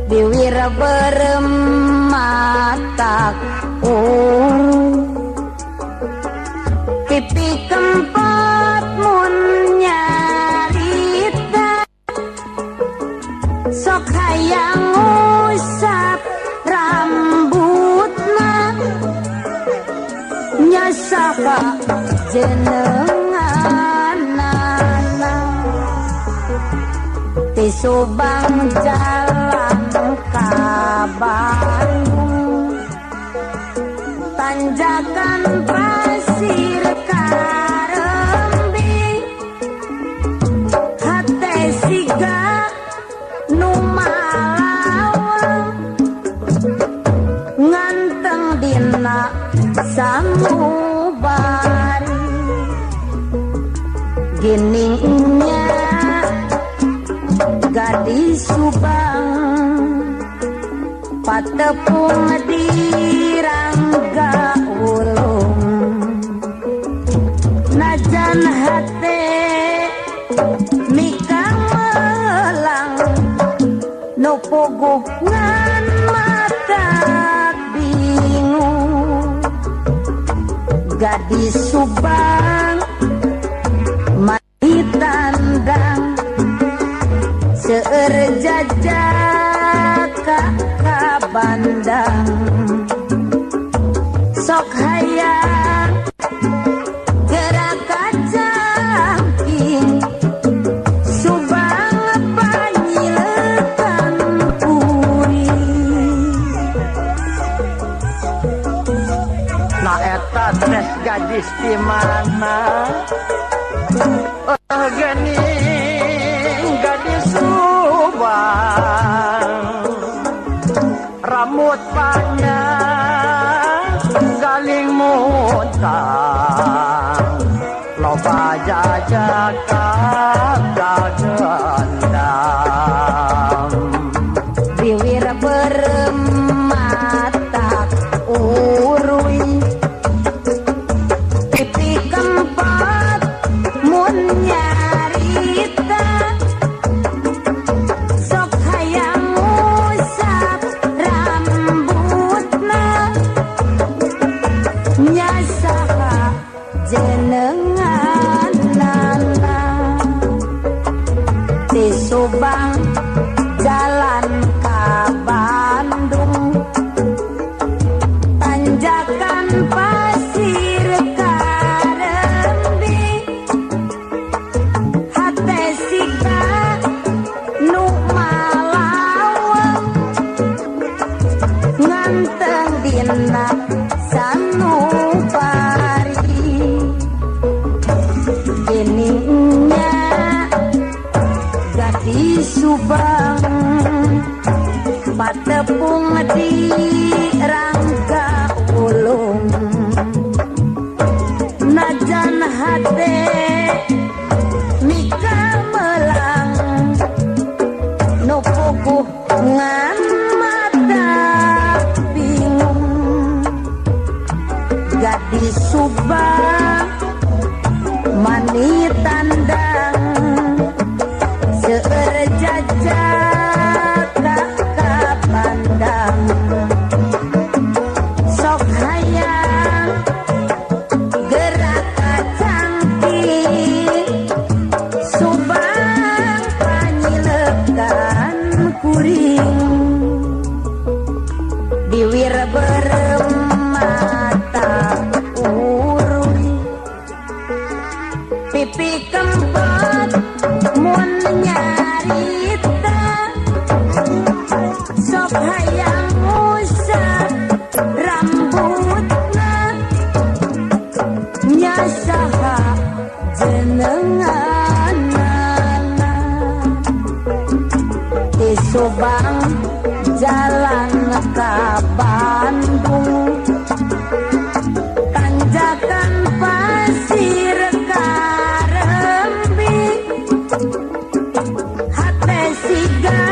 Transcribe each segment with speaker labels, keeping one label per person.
Speaker 1: Biwira berematak pipi kempot mun nyarita sok hayang usap rambutna nyasaka jenenganana ti Subang jalan ka Bandung tanjakan pasir Karembi hate siga nu malawang nganteng dina sanubari giningnya gadis Subang patepung di Rangga Ulung najan hate mikang melang nu puguh ngan mata bingung gadis Subang mati tandang seueur jajaka ka Bandang sok hayang gerak kacangking Subang panyilekan kuring
Speaker 2: nah eta tes gadis di mana gening gadis Subang rambut panjang galing muntang loba jajaka gagendam
Speaker 1: biwira berematak uruy pipi kempot mun nyarita sok hayang usap rambutna nyasaka jenenganana ti Subang jalan ka Bandung tanjakan pasir Karembi hate siga nu malawang nganteng dina sanubari giningnya gadis Subang patepung di Rangga Ulung najan hate mika melang nu puguh ngan mata bingung gadis Subang mani tandang seueur jajaka ka Bandang sok hayang gerak kacangking Subang panyilekan kuring biwira beremata uruy pipi kempot mun nyarita sok hayang usap rambutna nyasaha jenenganana ti Subang jalan ka Bandung tanjakan pasir Karembi hate siga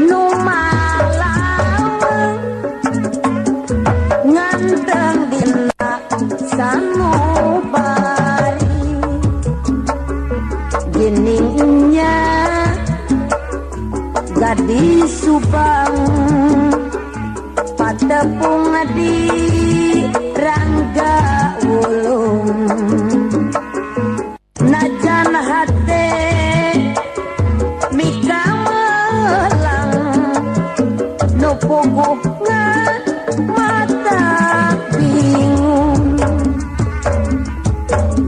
Speaker 1: nu malawang nganteng dina sanubari giningnya gadis Subang patepung di Rangga Wulung najan hate mika melang nu puguh mata bingung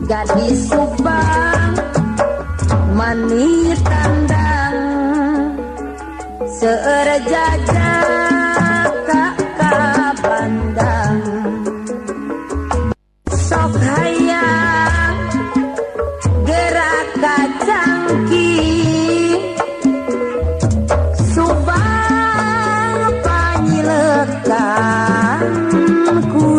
Speaker 1: gadis Subang mani tandang seueur jajak ka pandang sok hayang gerak kacangki Subang panyilekanku